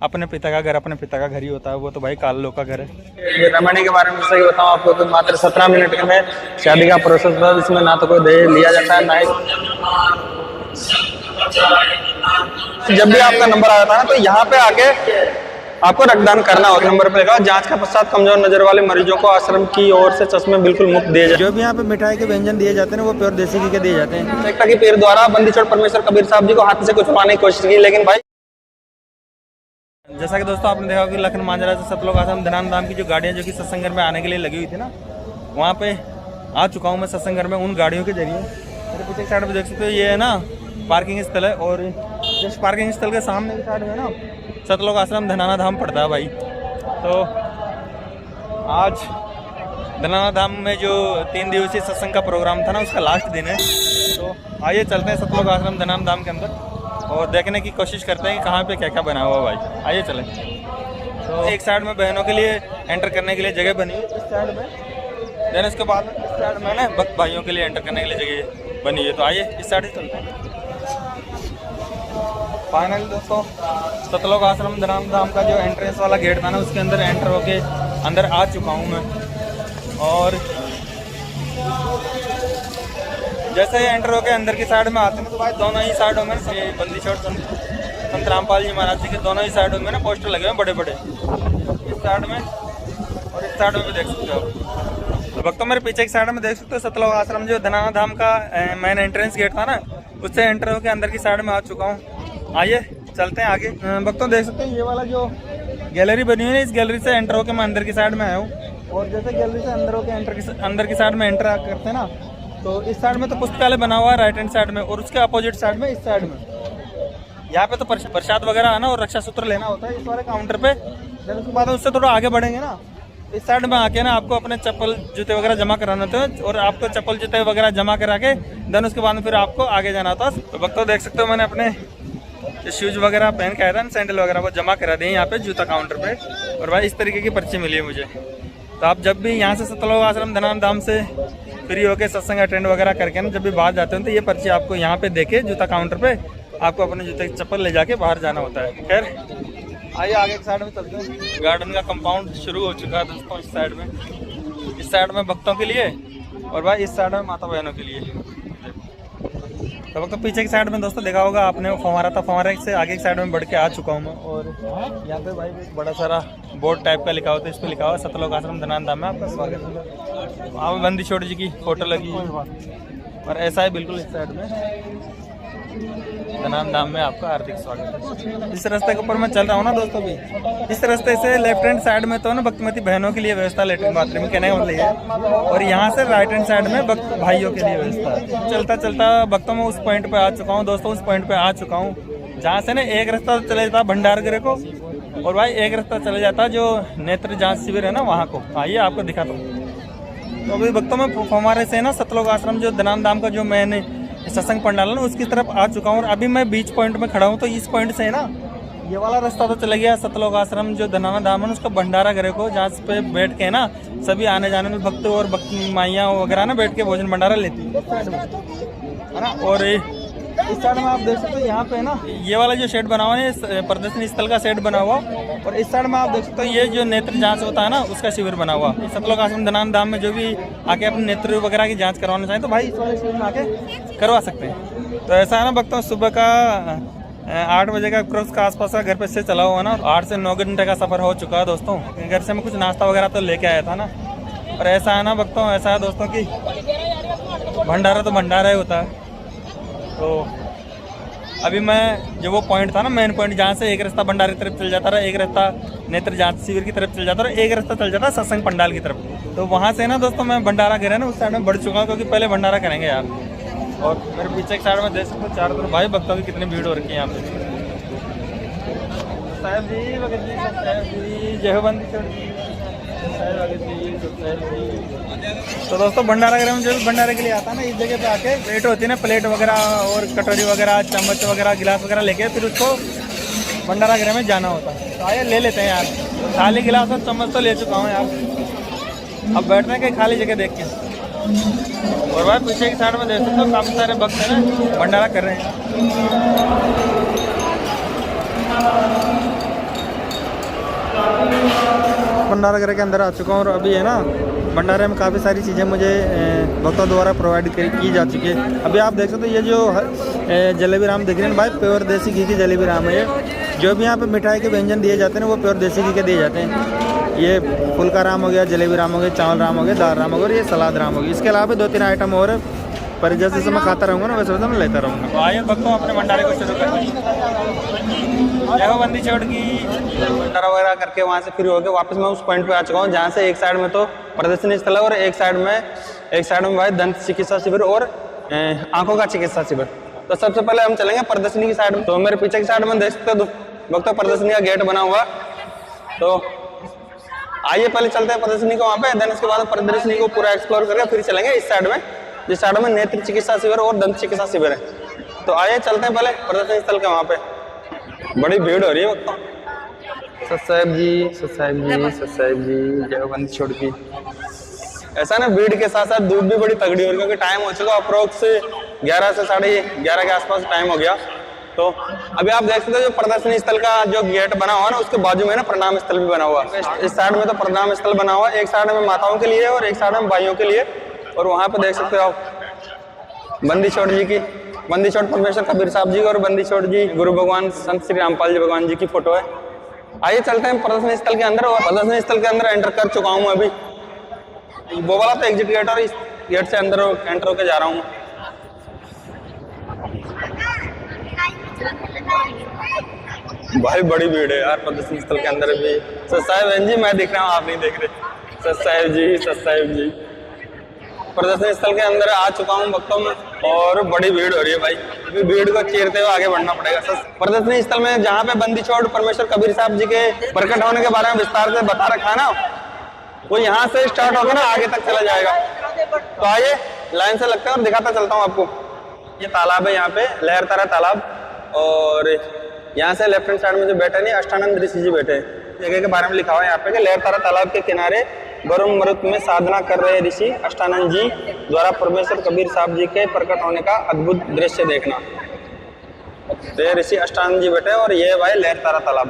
अपने पिता का घर ही होता है, वो तो भाई काल लोग का घर है। ये रमणी के बारे में सही बताऊं आपको तो मात्र 17 मिनट में शादी का प्रोसेस था। इसमें ना तो कोई दहेज लिया जाता है, ना ही जब भी आपका नंबर आया था ना तो यहाँ पे आके आपको रक्तदान करना होता है। नंबर पे लगा जांच के पश्चात कमजोर नजर वाले मरीजों को आश्रम की ओर से चश्मे बिल्कुल मुफ्त दिए जाते जो भी यहाँ पे मिठाई के व्यंजन दिए जाते हैं वो प्योर देसी घी के दिए जाते हैं। हैं। एकता की पीर द्वारा बंदी छोड़ परमेश्वर कबीर साहब जी को हाथ से कुछ पाने की कोशिश की, लेकिन भाई जैसा कि दोस्तों आपने देखा कि लखन मांजरा से सतलोक आश्रम धनान धाम की जो गाड़ियाँ जो कि सत्संग घर में आने के लिए लगी हुई थी ना, वहाँ पे आ चुका हूँ मैं सत्संग घर में उन गाड़ियों के जरिए। मेरे पीछे साइड में देख सकते हो ये है ना पार्किंग स्थल है, और जस्ट पार्किंग स्थल के सामने की साइड में ना सतलोक आश्रम धनाना धाम पड़ता है भाई। तो आज धनाना धाम में जो 3 दिवसीय सत्संग का प्रोग्राम था ना उसका लास्ट दिन है। तो आइए चलते हैं सतलोक आश्रम धनाना धाम के अंदर और देखने की कोशिश करते हैं कि कहाँ पे क्या क्या बना हुआ भाई। आइए चलें। तो एक साइड में बहनों के लिए एंटर करने के लिए जगह बनी है इस साइड में, देन इसके बाद इस साइड में ना भक्त भाइयों के लिए एंटर करने के लिए जगह बनी है। तो आइए इस साइड से चलते हैं। फाइनली दोस्तों सतलोक आश्रम धनाना धाम का जो एंट्रेंस वाला गेट था ना उसके अंदर एंटर होके अंदर आ चुका हूँ मैं। और जैसे ही एंटर होके अंदर की साइड में आते हैं तो भाई दोनों ही साइडों में बंदी छोड़ संत रामपाल जी महाराज जी के दोनों ही साइडों में ना पोस्टर लगे हुए हैं बड़े बड़े, इस साइड में और इस साइड में भी देख सकते हो। तो भक्तों मेरे पीछे की साइड में देख सकते हो सतलोक आश्रम जो धनाना धाम का मेन एंट्रेंस गेट था ना उससे एंटर होकर अंदर की साइड में आ चुका हूँ। आइए चलते हैं आगे। भक्तों देख सकते हैं ये वाला जो गैलरी बनी हुई है इस गैलरी से एंटर होकर मैं अंदर की साइड में आया हूँ। और जैसे गैलरी से अंदर होकर अंदर की साइड में एंटर करते हैं ना तो इस साइड में तो पुस्तकालय बना हुआ है राइट हैंड साइड में, और उसके अपोजिट साइड में इस साइड में यहाँ पे तो प्रसाद वगैरह आना और रक्षा सूत्र लेना होता है इस वाले काउंटर पे। जब उसके बाद उससे थोड़ा आगे बढ़ेंगे ना इस साइड में आके ना आपको अपने चप्पल जूते वगैरह जमा कराना होते हैं, और आपको चप्पल जूते वगैरह जमा करा के देन उसके बाद में फिर आपको आगे जाना होता है। तो भक्तों देख सकते हो मैंने अपने शूज वगैरह पहन के आया था सैंडल वगैरह वो जमा करा दिए यहाँ पे जूता काउंटर पे, और भाई इस तरीके की पर्ची मिली है मुझे। तो आप जब भी यहाँ से सतलोक आश्रम धनाना धाम से फ्री होके सत्संग अटेंड वगैरह करके ना जब भी बाहर जाते हो तो ये पर्ची आपको यहाँ पे देके जूता काउंटर पे आपको अपने जूते की चप्पल ले जाके बाहर जाना होता है। खैर आइए आगे की साइड में चलते हैं। गार्डन का कंपाउंड शुरू हो चुका है दोस्तों इस साइड में भक्तों के लिए और भाई इस साइड में माता बहनों के लिए। तो वक्त पीछे की साइड में दोस्तों देखा होगा आपने वो फव्वारा था, फव्वारे से आगे की साइड में बढ़ के आ चुका हूँ मैं। और यहाँ पे भाई एक बड़ा सारा बोर्ड टाइप का लिखा होता है, इस पर लिखा हुआ सतलोक आश्रम धनाना धाम में आपका स्वागत है। वहाँ पे बंदी छोड़ जी की फोटो लगी और ऐसा है बिल्कुल इस साइड में धनाना धाम में आपका हार्दिक स्वागत है। इस रास्ते के ऊपर मैं चल रहा हूँ ना दोस्तों भी, इस रास्ते से लेफ्ट हैंड साइड में तो ना भक्तमती बहनों के लिए व्यवस्था लेटरिन बाथरूम में कहने का मतलब है, और यहाँ से राइट हैंड साइड में भक्त भाइयों के लिए व्यवस्था। चलता चलता भक्तों में उस पॉइंट पे आ चुका हूँ दोस्तों, उस पॉइंट पे आ चुका हूँ जहाँ से ना एक रास्ता चले जाता भंडार गृह को, और भाई एक रास्ता चले जाता जो नेत्र जांच शिविर है ना वहाँ को। आइए आपको दिखाता हूँ। तो अभी भक्तों में हमारे से ना सतलोक आश्रम जो धनाना धाम का जो मैंने सत्संग पंडाल ना उसकी तरफ आ चुका हूँ, और अभी मैं बीच पॉइंट में खड़ा हूँ। तो इस पॉइंट से ना ये वाला रास्ता तो चला गया सतलोक आश्रम जो धनाना धाम है उसका भंडारा गृह को, जहाँ पे बैठ के ना सभी आने जाने में भक्त और भक्त माइयाँ वगैरह ना बैठ के भोजन भंडारा लेती है ना। और इस साइड में आप देख सकते हो यहाँ पे ना ये वाला जो शेड बना हुआ है प्रदर्शनी स्थल का शेड बना हुआ, और इस साइड में आप देख सकते हो ये जो नेत्र जांच होता है ना उसका शिविर बना हुआ। सतलोक आश्रम धनाना धाम में जो भी आके अपने नेत्र वगैरह की जांच करवाना चाहें तो भाई इस वाले शिविर में आके करवा सकते हैं। तो ऐसा है ना भक्तों सुबह का 8 बजे का क्रॉस का आसपास का घर पे से चला हुआ ना 8 से 9 घंटे का सफर हो चुका है दोस्तों। घर से मैं कुछ नाश्ता वगैरह तो लेके आया था ना, और ऐसा है ना भक्तों ऐसा है दोस्तों की भंडारा तो भंडारा ही होता है। तो अभी मैं जो वो पॉइंट था ना मेन पॉइंट जहाँ से एक रास्ता भंडारे की तरफ चल जाता रहा, एक रास्ता नेत्र जांच शिविर की तरफ चल जाता रहा, एक रास्ता चल जाता सत्संग पंडाल की तरफ। तो वहाँ से ना दोस्तों मैं भंडारा गिरा ना उस साइड में बढ़ चुका हूँ, क्योंकि पहले भंडारा करेंगे यार। और मेरे पीछे एक साइड में देख सकते हो चारों तरफ भाई भक्तों की कितनी भीड़ हो रखी है यहाँ पे। साहब जी भगत जी साहब जी जय हो बंदी छोड़ तो दोस्तों भंडारा गृह में जो भंडारे के लिए आता है ना इस जगह पे आके प्लेट होती है ना, प्लेट वगैरह और कटोरी वगैरह चम्मच वगैरह गिलास वगैरह लेके फिर उसको भंडारा गृह में जाना होता है। तो आइए ले लेते हैं यार, खाली गिलास और चम्मच तो ले चुका हूँ यार, अब बैठने के खाली जगह देख के। और भाई पीछे की साइड में देख सकते हो काफ़ी सारे भक्त हैं ना भंडारा कर रहे हैं। भंडारा गृह के अंदर आ चुका हूँ और अभी है ना भंडारे में काफ़ी सारी चीज़ें मुझे भक्तों द्वारा प्रोवाइड की जा चुकी है। अभी आप देख सकते हो ये जो जलेबी राम दिख रहे हैं भाई, प्योर देसी घी की जलेबी राम है ये। जो भी यहाँ पे मिठाई के व्यंजन दिए जाते हैं ना वो प्योर देसी घी के दिए जाते हैं। ये फुल्का राम हो गया, जलेबी राम हो गया, चावल राम हो गया, दाल राम हो गया और ये सलाद राम हो गया। इसके अलावा 2-3 आइटम और, पर जैसे जैसे मैं खाता रहूँगा ना वैसे वैसे मैं लेता रहूँगा। तो आइए भक्तों अपने भंडारे को शुरू करते हैं। देखो बंदी छोड़ की भंडारा वगैरह करके वहाँ से फ्री होकर वापस मैं उस पॉइंट पे आ चुका हूँ जहाँ से एक साइड में तो प्रदर्शनी स्थल है और एक साइड में भाई दंत चिकित्सा शिविर और आंखों का चिकित्सा शिविर। तो सबसे पहले हम चलेंगे प्रदर्शनी की साइड में। तो मेरे पीछे की साइड में देख सकते हो भक्तों प्रदर्शनी का गेट बना हुआ। तो आइए पहले चलते हैं प्रदर्शनी को वहाँ पे, देन उसके बाद प्रदर्शनी को पूरा एक्सप्लोर करके फिर चलेंगे इस साइड में, जिस साइड में नेत्र चिकित्सा शिविर और दंत चिकित्सा शिविर है। तो आइए चलते हैं पहले प्रदर्शनी स्थल के वहाँ पे। बड़ी भीड़ हो रही है भक्तों। सतसाहिब जी जय बंदी छोड़ की। ऐसा ना भीड़ के साथ साथ धूप भी बड़ी तगड़ी हो रही है क्योंकि टाइम हो चुका अप्रोक्स 11 से 11:30 के आसपास टाइम हो गया। तो अभी आप देख सकते हो जो प्रदर्शनी स्थल का जो गेट बना हुआ ना उसके बाजू में ना प्रणाम स्थल भी बना हुआ है। इस साइड में तो प्रणाम स्थल बना हुआ है, एक साइड में माताओं के लिए और एक साइड में भाइयों के लिए। और वहां पे देख सकते हो आप बंदी छोड़ जी की, बंदी छोड़ परमेश्वर कबीर साहब जी और बंदी छोड़ जी गुरु भगवान संत श्री रामपाल जी भगवान जी की फोटो है। आइए चलते हैं प्रदर्शनी स्थल के अंदर। और प्रदर्शनी स्थल के अंदर एंटर कर चुका हूँ अभी। वो वाला तो एग्जिट गेट और इस गेट से अंदर एंटर होकर जा रहा हूँ। भाई बड़ी भीड़ है यार प्रदर्शनी स्थल के अंदर भी। सतसाहिब बहन जी मैं दिख रहा हूँ, आप नहीं देख रहे। सतसाहिब जी प्रदर्शनी स्थल के अंदर आ चुका हूँ भक्तों में और बड़ी भीड़ हो रही है भाई। अभी भीड़ को चीरते हुए आगे बढ़ना पड़ेगा। प्रदर्शनी स्थल में जहाँ पे बंदी छोड़ परमेश्वर कबीर साहब जी के प्रकट होने के बारे में विस्तार से बता रखा है ना, वो यहाँ से स्टार्ट होकर ना आगे तक चला जाएगा। तो आइए लाइन से लगता है और दिखाता चलता हूँ आपको। ये तालाब है यहाँ पे, लहरतारा तालाब। और यहाँ से लेफ्ट हैंड साइड में जो बैठे नहीं अष्टानंद ऋषि जी बैठे हैं। जगह के बारे में लिखा हुआ है यहाँ पे कि लहरतारा तालाब के किनारे गरुड़ मरुत में साधना कर रहे ऋषि अष्टानंद जी द्वारा परमेश्वर कबीर साहब जी के प्रकट होने का अद्भुत दृश्य देखना। तो ये ऋषि अष्टानंद जी बैठे और ये भाई लहरतारा तालाब।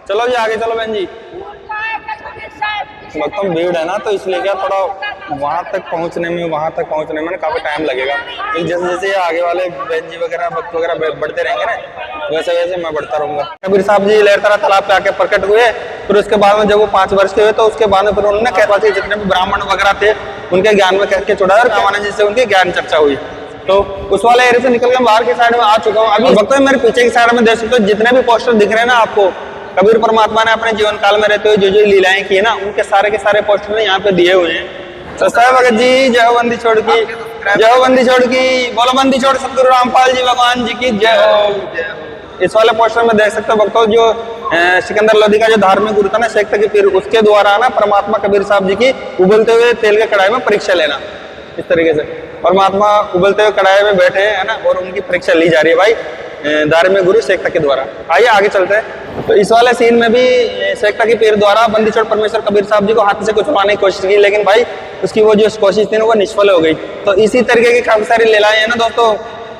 चलो जी आगे चलो बहन जी। भक्तों भीड़ है ना तो इसलिए क्या थोड़ा वहां तक पहुंचने में काफी टाइम लगेगा। तो जैसे जैसे आगे वाले बहन जी वगैरह भक्त वगैरह बढ़ते रहेंगे ना वैसे वैसे मैं बढ़ता रहूंगा। कबीर साहब जी लहरतारा तालाब पे आके प्रकट हुए। फिर उसके बाद में जब वो 5 वर्ष के हुए तो उसके बाद में फिर उन्होंने कहते जितने भी ब्राह्मण वगैरह थे उनके ज्ञान में कहके चुड़ा और रामानंद जी से उनकी ज्ञान चर्चा हुई। तो उस वाले एरिया से निकल के बाहर की साइड में आ चुका हूँ। अभी भक्तों मेरे पीछे की साइड में देख सकते हो जितने भी पोस्टर दिख रहे हैं ना आपको, कबीर परमात्मा ने अपने जीवन काल में रहते हुए जो जो लीलाएं की है ना उनके सारे के सारे पोस्टर यहाँ पे दिए हुए हैं। सतसाहिब भगत जी जय हो बंदी छोड़ की, जय हो बंदी छोड़ की, बोलो बंदी छोड़ सतगुरु रामपाल जी भगवान जी की जय हो। इस वाले पोस्टर में देख सकते हो भक्तों जो सिकंदर लोधी का जो धार्मिक गुरु था ना शेख तकी पीर, उसके द्वारा ना परमात्मा कबीर साहब जी की उबलते हुए तेल के कढ़ाई में परीक्षा लेना। इस तरीके से परमात्मा उबलते हुए कढ़ाई में बैठे हैं ना और उनकी परीक्षा ली जा रही है भाई धार्मिक गुरु शेख तकी द्वारा। आइए आगे चलते हैं। तो इस वाले सीन में भी शेख तकी पीर द्वारा बंदी छोड़ परमेश्वर कबीर साहब जी को हाथ से कुछ मारने की कोशिश की, लेकिन भाई उसकी वो जो कोशिश थी ना वो निष्फल हो गई। तो इसी तरीके की काफी सारी लीलाएं है ना दोस्तों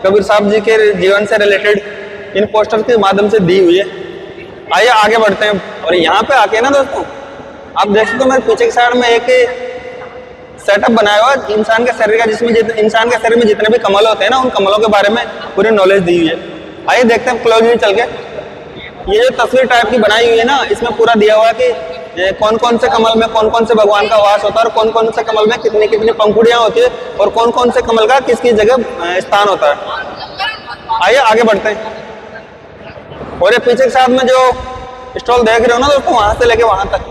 कबीर साहब जी के जीवन से रिलेटेड इन पोस्टर के माध्यम से दी हुई है। आइए आगे बढ़ते हैं। और यहाँ पे आके ना दोस्तों आप देख सकते हो मेरे पीछे की साइड में एक सेटअप बनाया हुआ इंसान के शरीर का, जिसमें इंसान के शरीर में जितने भी कमल होते हैं ना उन कमलों के बारे में पूरी नॉलेज दी हुई है। आइए देखते हैं क्लोज में चल के। ये जो तस्वीर टाइप की बनाई हुई है ना इसमें पूरा दिया हुआ है कि कौन कौन से कमल में कौन कौन से भगवान का वास होता है और कौन कौन से कमल में कितनी कितनी पंखुड़ियां होती है और कौन कौन से कमल का किसकी जगह स्थान होता है। आइए आगे बढ़ते हैं। और ये पीछे के साथ में जो स्टॉल देख रहे हो ना दोस्तों वहां से लेके वहां तक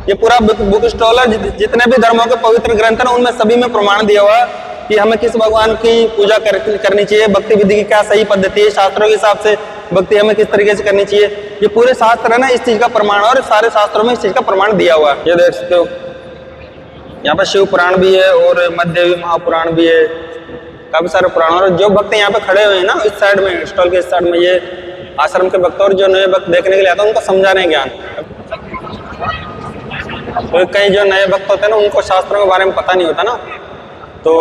ये पूरा बुक स्टॉल है। जितने भी धर्मों के पवित्र ग्रंथ है उनमें सभी में प्रमाण दिया हुआ है कि हमें किस भगवान की पूजा करनी चाहिए, भक्ति विधि की क्या सही पद्धति है, शास्त्रों के हिसाब से भक्ति हमें किस तरीके से करनी चाहिए। ये पूरे शास्त्र है ना इस चीज का प्रमाण और सारे शास्त्रों में इस चीज का प्रमाण दिया हुआ है। ये देख सकते हो यहाँ पर शिव पुराण भी है और मध्यदेवी महापुराण भी है, काफी सारे पुराण। और जो भक्त यहाँ पे खड़े हुए हैं ना इस साइड में स्टॉल के इस साइड में ये आश्रम के भक्त और जो नए भक्त देखने के लिए आते हैं उनको समझा रहे हैं ज्ञान। तो कई जो नए भक्त होते हैं ना उनको शास्त्रों के बारे में पता नहीं होता ना, तो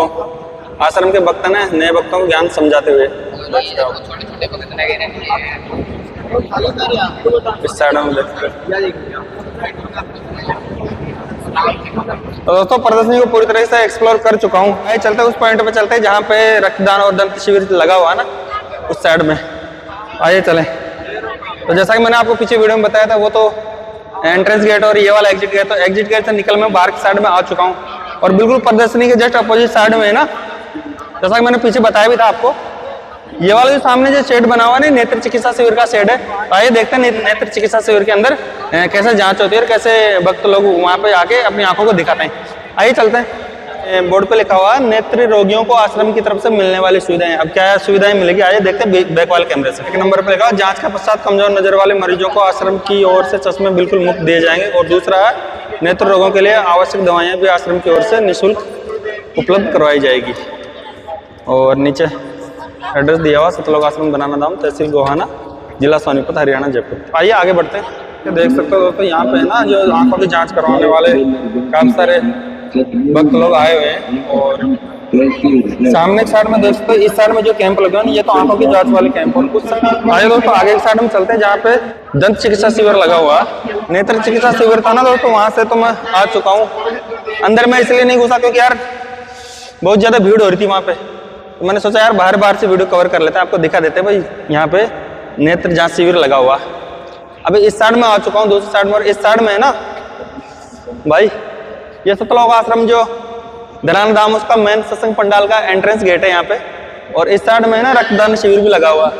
आश्रम के भक्त ने नए भक्तों को ज्ञान समझाते हुए इस साइड में देखते हैं। तो दोस्तों प्रदर्शनी को पूरी तरह से एक्सप्लोर कर चुका हूँ। आइए चलते उस पॉइंट पे चलते हैं जहाँ पे रक्तदान और दंत शिविर लगा हुआ है ना, उस साइड में। आइए चलें। तो जैसा कि मैंने आपको पीछे वीडियो में बताया था, वो तो एंट्रेंस गेट और ये वाला एग्जिट गेट, तो एग्जिट गेट से निकल मैं बाहर की साइड में आ चुका हूँ और बिल्कुल प्रदर्शनी के जस्ट अपोजिट साइड में है ना, जैसा कि मैंने पीछे बताया भी था आपको, ये वाला जो सामने जो शेड बना हुआ है, नेत्र चिकित्सा शिविर का शेड है। तो आइए देखते हैं नेत्र चिकित्सा शिविर के अंदर कैसे जांच होती है और कैसे भक्त लोग वहाँ पे आके अपनी आंखों को दिखाते हैं। आइए चलते हैं। बोर्ड पे लिखा हुआ है नेत्र रोगियों को आश्रम की तरफ से मिलने वाली सुविधाएं। अब क्या सुविधाएं मिलेगी, आइए देखते हैं बैक वाले कैमरे से। एक नंबर पे लिखा हुआ जांच के पश्चात कमजोर नजर वाले मरीजों को आश्रम की ओर से चश्मे बिल्कुल मुफ्त दिए जाएंगे। और दूसरा है नेत्र रोगों के लिए आवश्यक दवाएं भी आश्रम की ओर से निःशुल्क उपलब्ध करवाई जाएगी। और नीचे एड्रेस दिया हुआ सतलोक आश्रम बनाना धाम, तहसील गोहाना, जिला सोनीपत, हरियाणा, जयपुर। आइए आगे बढ़ते हैं। तो देख सकते हो दोस्तों, यहाँ पे है ना जो आंखों की जांच करवाने वाले काफी सारे भक्त लोग आए हुए हैं। और सामने की साइड में देख सकते हो, इस साइड में जो कैंप लगे हुए ये तो आंखों की जांच वाले कैंप। और कुछ आइए दोस्तों आगे की साइड में चलते हैं जहाँ पे दंत चिकित्सा शिविर लगा हुआ। नेत्र चिकित्सा शिविर था ना दोस्तों, वहां से तो मैं आ चुका हूँ। अंदर में इसलिए नहीं घुसा क्योंकि यार बहुत ज्यादा भीड़ हो रही थी वहां पे। तो मैंने सोचा यार बाहर से वीडियो कवर कर लेते हैं, आपको दिखा देते हैं भाई यहाँ पे नेत्र जांच शिविर लगा हुआ। अभी इस साइड में आ चुका हूँ, दूसरी साइड में। और इस साइड में है ना भाई, ये सतलोक आश्रम जो धनाना धाम, उसका मेन सत्संग पंडाल का एंट्रेंस गेट है यहाँ पे। और इस साइड में है ना रक्तदान शिविर भी लगा हुआ।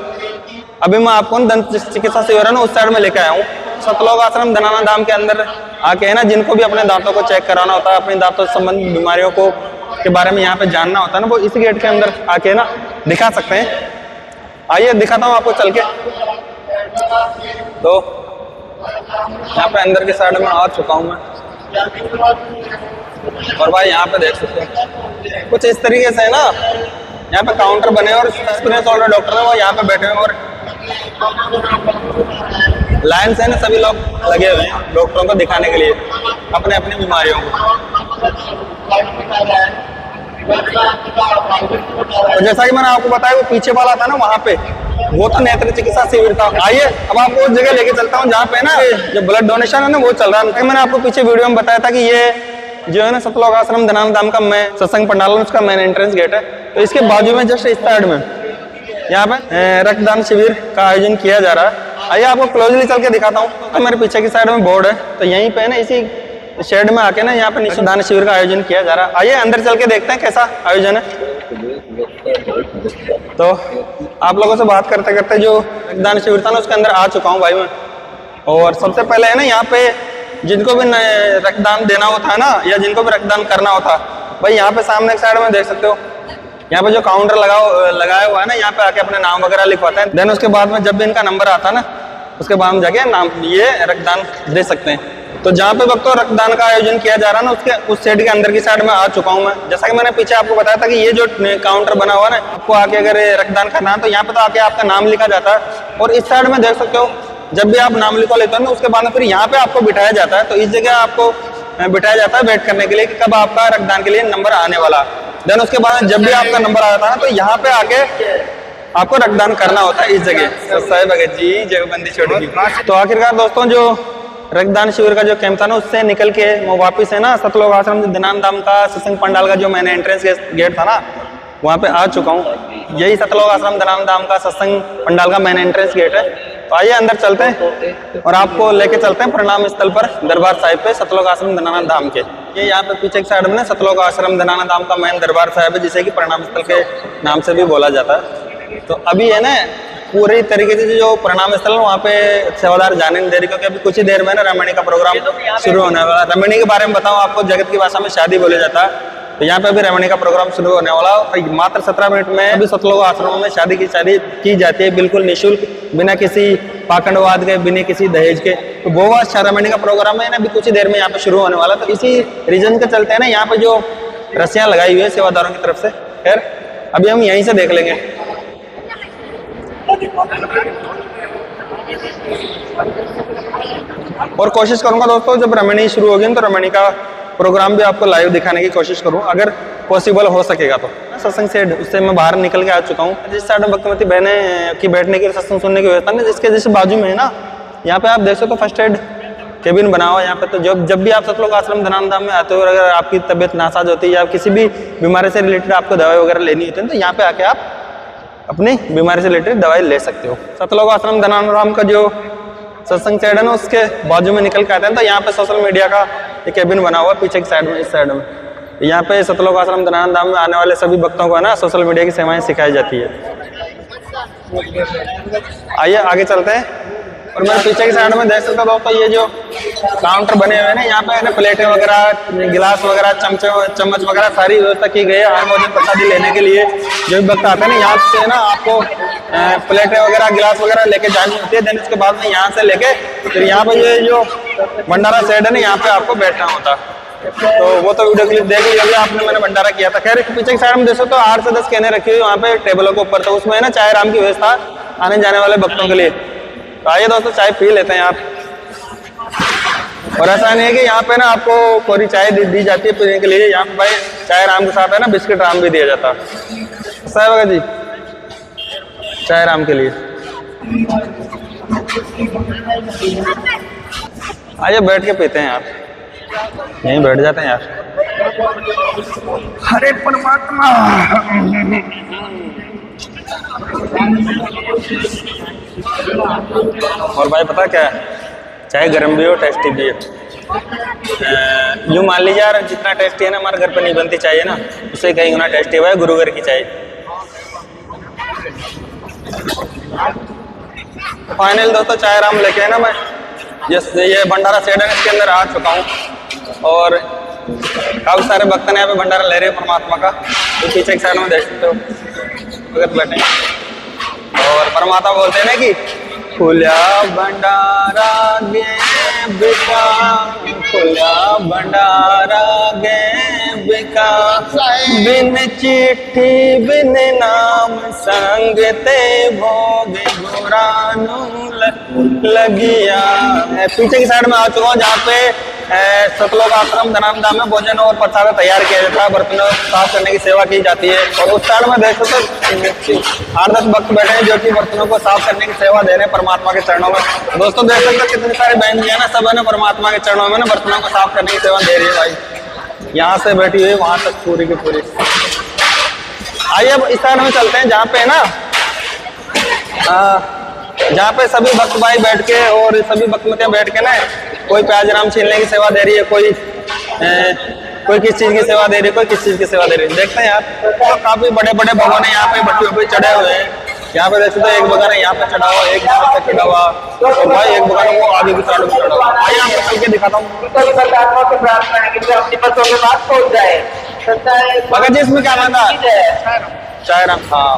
अभी मैं आपको दंत चिकित्सा शिविर है ना उस साइड में लेके आया हूँ। सतलोक आश्रम धनाना धाम के अंदर आके है ना, जिनको भी अपने दांतों को चेक कराना होता है, अपने दांतों से संबंधित बीमारियों को के बारे में यहाँ पे जानना होता है ना, वो इस गेट के अंदर आके ना दिखा सकते हैं। आइए दिखाता हूँ आपको चल के। तो यहाँ पे अंदर के साइड में आ चुका हूँ मैं। और भाई यहाँ पे देख सकते हैं कुछ इस तरीके से है ना, यहाँ पे काउंटर बने और एक्सपीरियंस ऑलरेडी डॉक्टर है वो यहाँ पे बैठे हुए और लाइन से है ना सभी लोग लगे हुए हैं डॉक्टरों को दिखाने के लिए अपने अपनी बीमारियों को। तो जैसा कि मैंने आपको बताया वो पीछे वाला था ना, वहाँ पे वो तो नेत्र चिकित्सा शिविर था। आइए अब आपको उस जगह लेके चलता हूँ जहाँ पे ना जो ब्लड डोनेशन है ना वो चल रहा है। मैंने आपको पीछे वीडियो में बताया था कि ये जो है ना सतलोक आश्रम धनाना धाम का मैं सत्संग पंडाल, उसका मेन एंट्रेंस गेट है। तो इसके बाजू में जस्ट इस साइड में यहाँ पे रक्तदान शिविर का आयोजन किया जा रहा है। आइए आपको क्लोजली चल के दिखाता हूँ। तो मेरे पीछे की साइड में बोर्ड है, तो यहीं पे ना इसी शेड में आके ना यहाँ पे रक्तदान शिविर का आयोजन किया जा रहा है। आइए अंदर चल के देखते हैं कैसा आयोजन है। तो आप लोगों से बात करते करते जो रक्तदान शिविर था ना उसके अंदर आ चुका हूँ भाई मैं। और सबसे पहले है ना यहाँ पे जिनको भी रक्तदान देना होता है ना, या जिनको भी रक्तदान करना होता है भाई, यहाँ पे सामने की साइड में देख सकते हो, यहाँ पे जो काउंटर लगाया हुआ है ना, यहाँ पे आके अपने नाम वगैरह लिखवाते हैं। देन उसके बाद में जब भी इनका नंबर आता है ना, उसके बाद हम जाके नाम ये रक्तदान दे सकते हैं। तो जहाँ पे वक्त रक्तदान का आयोजन किया जा रहा है ना, उसके उस साइड के अंदर की साइड में आ चुका हूँ मैं। जैसा कि मैंने पीछे आपको बताया था कि ये जो काउंटर बना हुआ है ना, आपको आके अगर रक्तदान करना है तो यहाँ पे तो आके आपका नाम लिखा जाता है। और इस साइड में देख सकते हो, जब भी आप नाम लिखवा लेते हो ना, उसके बाद में फिर यहाँ पे आपको बिठाया जाता है। तो इस जगह आपको बिठाया जाता है वेट करने के लिए कि कब आपका रक्तदान के लिए नंबर आने वाला। देन उसके बाद जब भी आपका नंबर आता है ना, तो यहाँ पे आके आपको रक्तदान करना होता है इस जगह। साहिब भगत जी जगबंदी छोड़ी। तो आखिरकार दोस्तों जो रक्तदान शिविर का जो कैंप था ना, उससे निकल के मैं वापिस है ना सतलोक आश्रम धनाना धाम का सत्संग पंडाल का जो मैंने एंट्रेंस गेट था ना, वहाँ पे आ चुका हूँ। यही सतलोक आश्रम धनाना धाम का सत्संग पंडाल का मेन एंट्रेंस गेट है। तो आइए अंदर चलते हैं और आपको लेके चलते हैं प्रणाम स्थल पर, दरबार साहिब पे, सतलोक आश्रम धनाना धाम के। ये यहाँ पे पीछे की साइड में ना सतलोक आश्रम धनाना धाम का मेन दरबार साहिब है, जिसे कि प्रणाम स्थल के नाम से भी बोला जाता है। तो अभी है ना पूरी तरीके से जो प्रणाम स्थल है वहाँ पे सेवादार जाने नहीं दे रही, क्योंकि अभी कुछ ही देर में ना रमणी का प्रोग्राम शुरू होने वाला। रमणी के बारे में बताऊँ आपको, जगत की भाषा में शादी बोला जाता है। तो यहाँ पे अभी रमणी का प्रोग्राम शुरू होने वाला और मात्र 17 मिनट में अभी सतलोक आश्रमों में शादी की जाती है, बिल्कुल निःशुल्क, बिना किसी पाखंडवाद के, बिना किसी दहेज के। तो वो रमणी का प्रोग्राम है ना, अभी कुछ ही देर में यहाँ पे शुरू होने वाला। तो इसी रीजन के चलते है ना यहाँ पे जो रस्सियाँ लगाई हुई है सेवादारों की तरफ से, खैर अभी हम यहीं से देख लेंगे। और कोशिश करूंगा दोस्तों जब रमणी शुरू होगी तो रमणी का प्रोग्राम भी आपको लाइव दिखाने की कोशिश करूं, अगर पॉसिबल हो सकेगा तो। सत्संग से उससे मैं बाहर निकल के आ चुका हूं। जिस साइड में भक्तिमती बहनें की बैठने की, सत्संग सुनने की व्यवस्था है, जिसके जिस बाजू में है ना, यहाँ पे आप देख सकते हो फर्स्ट एड केबिन बना हुआ है यहाँ पे। तो जब भी आप सतलोक आश्रम धनान धाम में आते हो और अगर आपकी तबीयत नासाज होती है या किसी भी बीमारी से रिलेटेड आपको दवाई वगैरह लेनी होती है तो यहाँ पे आके आप अपनी बीमारी से रिलेटेड दवाई ले सकते हो। सतलोक आश्रम धनान धाम का जो सत्संग साइड है ना उसके बाजू में निकल के आते हैं तो यहाँ पे सोशल मीडिया का एक केबिन बना हुआ है पीछे की साइड में, इस साइड में। यहाँ पे सतलोक आश्रम धनान धाम में आने वाले सभी भक्तों को है ना सोशल मीडिया की सेवाएं सिखाई जाती है। आइए आगे चलते हैं। और मेरे पीछे की साइड में देख सकते हो दोस्तों ये जो काउंटर बने हुए हैं ना यहाँ पे ना प्लेटें वगैरह, गिलास वगैरह, चम्मच वगैरह सारी व्यवस्था की गई है हर भोजन प्रसादी लेने के लिए। जो भी भक्त आते हैं ना यहाँ से ना आपको प्लेटें वगैरह, गिलास वगैरह लेके जानी होती है। देन उसके बाद में यहाँ से लेके फिर यहाँ पे ये जो भंडारा सेट है ना यहाँ पे आपको बैठना होता है। तो वो तो वीडियो क्लिप देख ली आपने, मैंने भंडारा किया था। खैर पीछे की साइड में देखो तो 8 से 10 कहने रखी हुई वहाँ पे टेबलों के ऊपर, तो उसमें है ना चाय राम की व्यवस्था आने जाने वाले भक्तों के लिए। तो आइए दोस्तों चाय पी लेते हैं आप। और ऐसा नहीं है कि यहाँ पे ना आपको कोरी चाय दी जाती है पीने के लिए, यहाँ पे भाई चाय राम के साथ है ना बिस्किट राम भी दिया जाता है। साहब जी चाय राम के लिए आइए बैठ के पीते हैं यार, यहीं बैठ जाते हैं यार। हरे परमात्मा। और भाई पता क्या है, चाय गर्म भी हो टेस्टी भी है। यूँ मान लीजिए यार जितना टेस्टी है ना हमारे घर पे नहीं बनती चाय है ना, उससे कहीं गुना टेस्टी हुआ है गुरु घर की चाय। फाइनल दोस्तों चाय राम लेके है ना मैं ये भंडारा सेट है इसके अंदर आ चुका हूँ और काफी सारे भक्त ने यहाँ पे भंडारा ले रहे हैं परमात्मा का। तो पीछे एक साइड में देख सकते हो भगत बैठे और परमात्मा बोलते हैं ना कि खुला भंडारा गे बिका, खुला भंडारा गे बिका, बिन चिट्ठी बिन नाम संग ते भोग गुरानू लगिया। पीछे की साइड में आ चुका हूँ जहाँ पे सतलोक आश्रम धनान धाम में भोजन और प्रसाद तैयार किया जाता है, बर्तनों साफ करने की सेवा की जाती है। और उस साइड में देख सकते 8-10 भक्त बैठे हैं जो कि बर्तनों को साफ करने की सेवा दे रहे हैं परमात्मा के चरणों में। दोस्तों देख सकते हैं कितनी सारी बहन जी है ना, सब है ना परमात्मा के चरणों में ना बर्तनों को साफ करने की सेवा दे रही है भाई। यहाँ से बैठी हुई वहां तक पूरी की पूरी। आइए अब इस साइड में चलते हैं जहाँ पे ना जहाँ पे सभी भक्त भाई बैठ के और सभी भक्तमतियाँ बैठ के ना कोई प्याज राम छीलने की सेवा दे रही है, कोई किस चीज की सेवा दे रही है, कोई किस चीज की सेवा दे रही है। देखते हैं यार तो काफी बड़े बड़े भगवान है यहाँ पे भट्टियों पे चढ़े हुए हैं। यहाँ पे देख सकते एक भगवान है यहाँ पे चढ़ा हुआ, एक यहाँ पे चढ़ा हुआ और भाई एक भगवान वो आगे की साइड में चढ़ा हुआ। आइए आपको चल के दिखाता हूँ। भगत जी इसमें क्या माना चाय राम? हाँ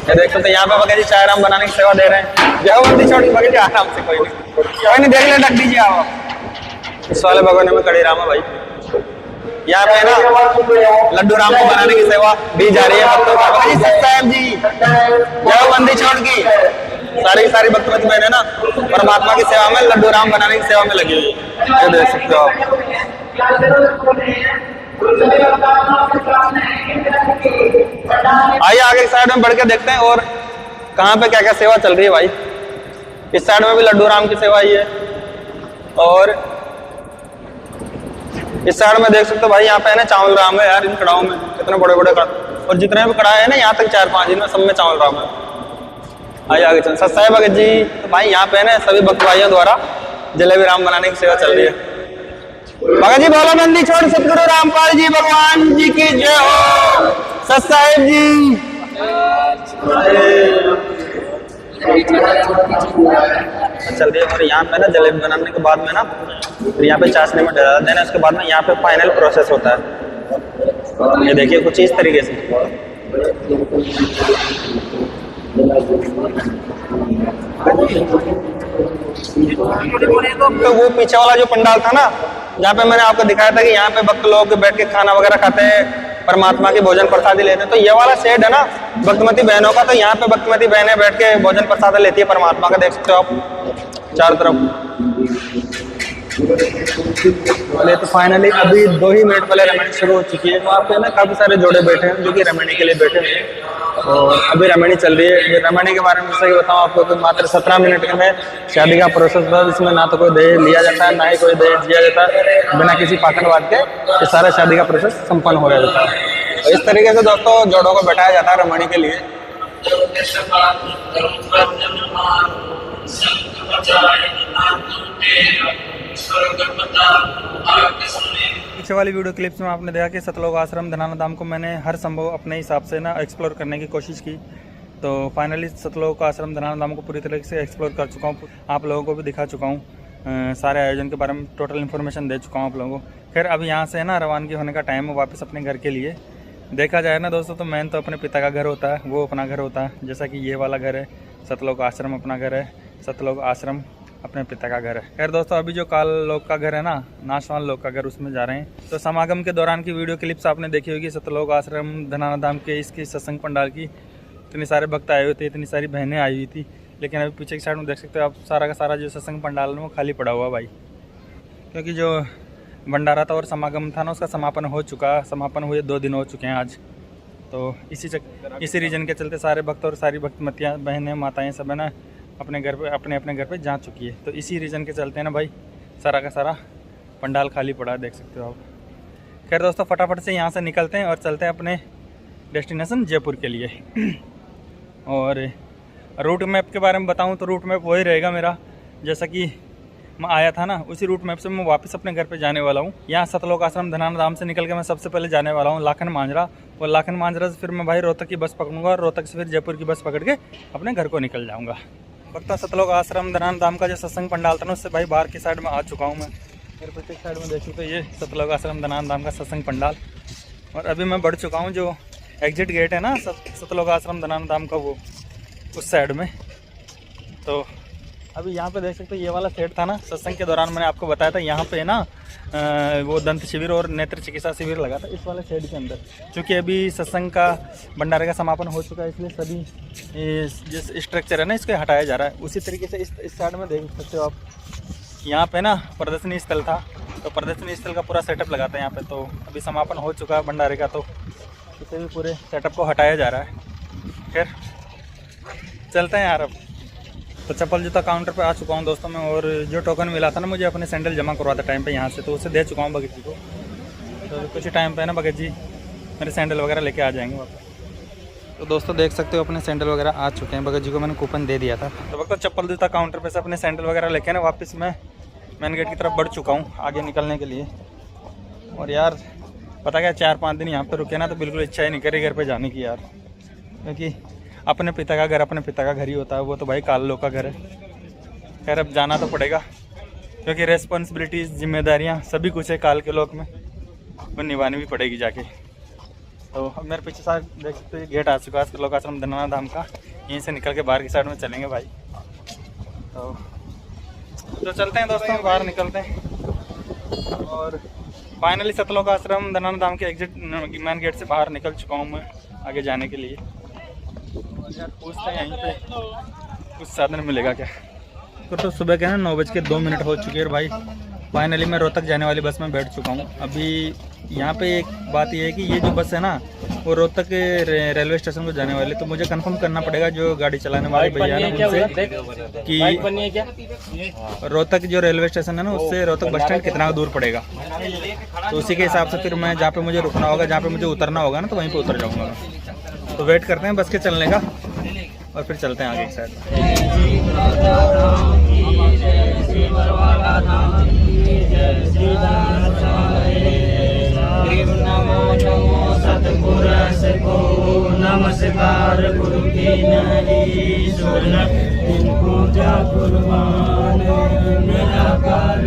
ये देख सकते यहाँ पे भगत जी चाय राम बनाने की सेवा दे रहे हैं। जयवंती छोड़ी भगत जी आराम से कोई नहीं देख ले ढक दीजिए आप। इस वाले भगवान में कड़ी राम है भाई। यहाँ पे ना लड्डू राम को बनाने की सेवा दी जा रही है भक्तों का। भगत जी साहब जी जयवंती छोड़ की सारी भक्तमती बहनें ना परमात्मा की सेवा में लड्डू राम बनाने की सेवा में लगी हुई है। ये देख सकते हो आप। आइए आगे साइड में बढ़ के देखते हैं और कहाँ पे क्या क्या सेवा चल रही है भाई। इस साइड में भी लड्डू राम की सेवा ही है और इस साइड में देख सकते हो भाई यहाँ पे है ना चावल राम है यार। इन कड़ाओं में कितने बड़े बड़े और जितने भी कड़ाए है ना यहाँ तक 4-5 इनमें सब में चावल राम है। आइए आगे चल सत्साई भगत जी। तो भाई यहाँ पे है ना सभी भक्त भाइयों द्वारा जलेबी राम बनाने की सेवा चल रही है। भगत जी बोलो नंदी छोड़ सतगुरु रामपाल जी भगवान जी की जय हो। सत साहिब जी चल रही है। और यहाँ पे ना जलेबी बनाने के बाद में ना फिर यहाँ पे चाशनी में डाल देना, उसके बाद में यहाँ पे फाइनल प्रोसेस होता है। ये देखिए कुछ इस तरीके से। तो वो पीछे वाला जो पंडाल था ना जहाँ पे मैंने आपको दिखाया था कि यहाँ पे भक्त लोग बैठ के खाना वगैरह खाते हैं, परमात्मा की भोजन प्रसादी लेते हैं। तो ये वाला सेट है ना भक्तमती बहनों का। तो यहाँ पे भक्तमती बहनें बैठ के भोजन प्रसाद लेती है परमात्मा का। देख सकते हो आप चारों तरफ। तो फाइनली अभी 2 ही मिनट पहले रमणी शुरू हो चुकी है। वहाँ पे ना काफी सारे जोड़े बैठे हैं जो कि रमणी के लिए बैठे हैं और अभी रमणी चल रही है। रमणी के बारे में जैसे कि बताऊँ आपको कि मात्र 17 मिनट में शादी का प्रोसेस था। इसमें ना तो कोई दहेज लिया जाता है, ना ही कोई दहेज दिया जाता है। बिना किसी पाखंडवाद के ये सारा शादी का प्रोसेस संपन्न हो जाता है। तो इस तरीके से दोस्तों जोड़ों को बैठाया जाता है रमणी के लिए। पीछे वाली वीडियो क्लिप्स में आपने देखा कि सतलोक आश्रम धनाना धाम को मैंने हर संभव अपने हिसाब से ना एक्सप्लोर करने की कोशिश की। तो फाइनली सतलोक आश्रम धनाना धाम को पूरी तरीके से एक्सप्लोर कर चुका हूँ। आप लोगों को भी दिखा चुका हूँ, सारे आयोजन के बारे में टोटल इन्फॉर्मेशन दे चुका हूँ आप लोगों को। खैर अब यहाँ से ना रवानगी होने का टाइम है वापस अपने घर के लिए। देखा जाए ना दोस्तों तो मेन तो अपने पिता का घर होता है, वो अपना घर होता है। जैसा कि ये वाला घर है, सतलोक आश्रम अपना घर है, सतलोक आश्रम अपने पिता का घर है। खैर दोस्तों अभी जो काल लोक का घर है ना, नाशवान लोक का घर, उसमें जा रहे हैं। तो समागम के दौरान की वीडियो क्लिप्स आपने देखी होगी सतलोक आश्रम धनाना धाम के इसकी सत्संग पंडाल की। इतने सारे भक्त आए हुए थे, इतनी सारी बहनें आई हुई थी, लेकिन अभी पीछे की साइड में देख सकते हो आप सारा का सारा जो सत्संग पंडाल है वो खाली पड़ा हुआ भाई। क्योंकि जो भंडारा था और समागम था ना उसका समापन हो चुका, समापन हुए 2 दिन हो चुके हैं आज। तो इसी रीजन के चलते सारे भक्त और सारी भक्तमतियाँ बहनें माताएँ सब है ना अपने घर पे अपने घर पे जा चुकी है। तो इसी रीज़न के चलते ना भाई सारा का सारा पंडाल खाली पड़ा है, देख सकते हो आप। खैर दोस्तों फटाफट से यहाँ से निकलते हैं और चलते हैं अपने डेस्टिनेशन जयपुर के लिए। और रूट मैप के बारे में बताऊँ तो रूट मैप वही रहेगा मेरा जैसा कि मैं आया था ना, उसी रूट मैप से मैं वापस अपने घर पे जाने वाला हूँ। यहाँ सतलोक आश्रम धनाना धाम से निकल के मैं सबसे पहले जाने वाला हूँ लाखन मांजरा, और लाखन मांजरा से फिर मैं भाई रोहतक की बस पकड़ूंगा और रोहतक से फिर जयपुर की बस पकड़ के अपने घर को निकल जाऊँगा। भक्ता सतलोक आश्रम धनाना धाम का जो सत्संग पंडाल था ना उससे भाई बाहर की साइड में आ चुका हूँ मैं। मेरे पीछे साइड में देखिए तो ये सतलोक आश्रम धनाना धाम का सत्संग पंडाल। और अभी मैं बढ़ चुका हूँ जो एग्जिट गेट है ना सतलोक आश्रम धनाना धाम का, वो उस साइड में। तो अभी यहाँ पे देख सकते हो ये वाला सेट था ना, सत्संग के दौरान मैंने आपको बताया था यहाँ पे ना वो दंत शिविर और नेत्र चिकित्सा शिविर लगा था इस वाले शेड के अंदर। क्योंकि अभी सत्संग का भंडारे का समापन हो चुका है, इसलिए सभी जिस स्ट्रक्चर है ना इसको हटाया जा रहा है। उसी तरीके से इस साइड में देख सकते हो आप, यहाँ पे ना प्रदर्शनी स्थल था, तो प्रदर्शनी स्थल का पूरा सेटअप लगा था यहाँ पे। तो अभी समापन हो चुका है भंडारे का, तो इसे भी पूरे सेटअप को हटाया जा रहा है। खैर चलते हैं यार अब। तो चप्पल जूता काउंटर पे आ चुका हूँ दोस्तों मैं, और जो टोकन मिला था ना मुझे अपने सैंडल जमा करवाता टाइम पे यहाँ से, तो उसे दे चुका हूँ भगत जी को। तो कुछ ही टाइम पे ना भगत जी मेरे सैंडल वगैरह लेके आ जाएंगे वापस। तो दोस्तों देख सकते हो अपने सैंडल वगैरह आ चुके हैं, भगत जी को मैंने कूपन दे दिया था। तो वक्त चप्पल जूता काउंटर पर से अपने सैंडल वगैरह लेके ना वापस मैं मेन गेट की तरफ बढ़ चुका हूँ आगे निकलने के लिए। और यार पता क्या 4-5 दिन यहाँ पर रुके ना तो बिल्कुल इच्छा ही नहीं करी घर पर जाने की यार, क्योंकि अपने पिता का घर अपने पिता का घर ही होता है, वो तो भाई काल लोक का घर है। खैर अब जाना तो पड़ेगा क्योंकि रेस्पॉन्सिबिलिटीज़ जिम्मेदारियाँ सभी कुछ है काल के लोक में, वो निभानी भी पड़ेगी जाके। तो अब मेरे पीछे साथ देख सकते हो गेट आ चुका है सतलोक आश्रम धनाना धाम का, यहीं से निकल के बाहर की साइड में चलेंगे भाई। तो चलते हैं दोस्तों बाहर निकलते हैं। और फाइनली सतलोक आश्रम धनाना धाम के एग्जिट मेन गेट से बाहर निकल चुका हूँ मैं आगे जाने के लिए। यार पूछते हैं यहीं पे कुछ साधन मिलेगा क्या। तो सुबह के ना 9:02 हो चुके हैं भाई। फाइनली मैं रोहतक जाने वाली बस में बैठ चुका हूँ। अभी यहाँ पे एक बात ये है कि ये जो बस है ना वो रोहतक रेलवे स्टेशन को जाने वाली, तो मुझे कंफर्म करना पड़ेगा जो गाड़ी चलाने वाले भैया है ना उनसे कि रोहतक जो रेलवे स्टेशन है ना उससे रोहतक बस स्टैंड कितना दूर पड़ेगा। तो उसी के हिसाब से फिर मैं जहाँ पे मुझे रुकना होगा, जहाँ पे मुझे उतरना होगा ना, तो वहीं पे उतर जाऊँगा। तो वेट करते हैं बस के चलने का और फिर चलते हैं आगे की साइड। नमस्कार गुरु की नहीं सुन, पूजा कुर्बान निराकार